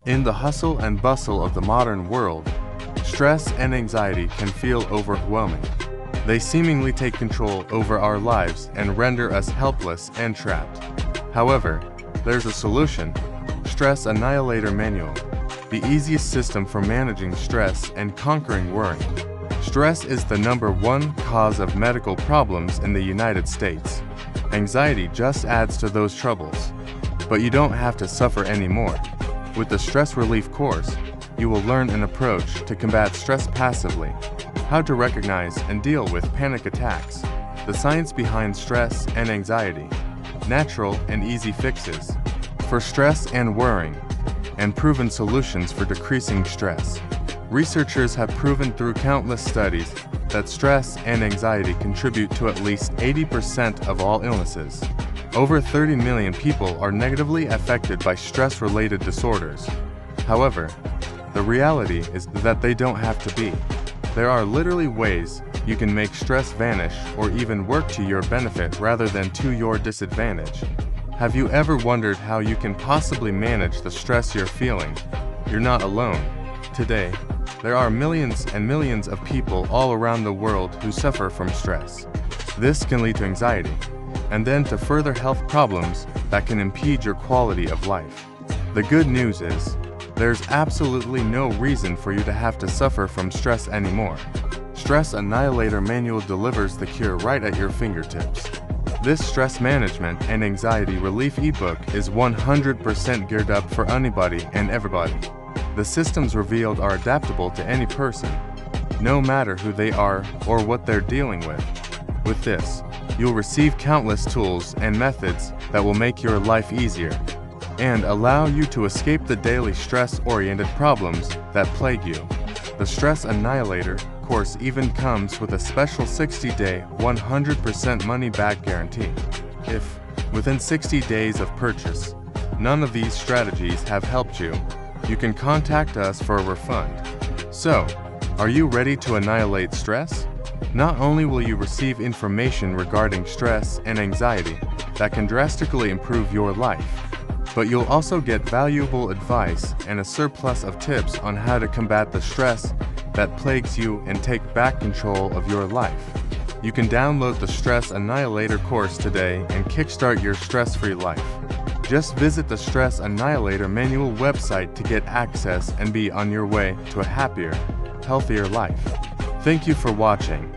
In the hustle and bustle of the modern world, stress and anxiety can feel overwhelming. They seemingly take control over our lives and render us helpless and trapped. However, there's a solution: Stress Annihilator Manual, the easiest system for managing stress and conquering worry. Stress is the #1 cause of medical problems in the United States. Anxiety just adds to those troubles. But you don't have to suffer anymore. With the Stress Relief course, you will learn an approach to combat stress passively, how to recognize and deal with panic attacks, the science behind stress and anxiety, natural and easy fixes for stress and worrying, and proven solutions for decreasing stress. Researchers have proven through countless studies that stress and anxiety contribute to at least 80% of all illnesses. Over 30 million people are negatively affected by stress-related disorders. However, the reality is that they don't have to be. There are literally ways you can make stress vanish or even work to your benefit rather than to your disadvantage. Have you ever wondered how you can possibly manage the stress you're feeling? You're not alone. Today, there are millions and millions of people all around the world who suffer from stress. This can lead to anxiety, and then to further health problems that can impede your quality of life. The good news is, there's absolutely no reason for you to have to suffer from stress anymore. Stress Annihilator Manual delivers the cure right at your fingertips. This stress management and anxiety relief ebook is 100% geared up for anybody and everybody. The systems revealed are adaptable to any person, no matter who they are or what they're dealing with. With this, you'll receive countless tools and methods that will make your life easier and allow you to escape the daily stress-oriented problems that plague you. The Stress Annihilator course even comes with a special 60-day, 100% money-back guarantee. If, within 60 days of purchase, none of these strategies have helped you, you can contact us for a refund. So, are you ready to annihilate stress? Not only will you receive information regarding stress and anxiety that can drastically improve your life, but you'll also get valuable advice and a surplus of tips on how to combat the stress that plagues you and take back control of your life. You can download the Stress Annihilator course today and kickstart your stress-free life. Just visit the Stress Annihilator Manual website to get access and be on your way to a happier, healthier life. Thank you for watching.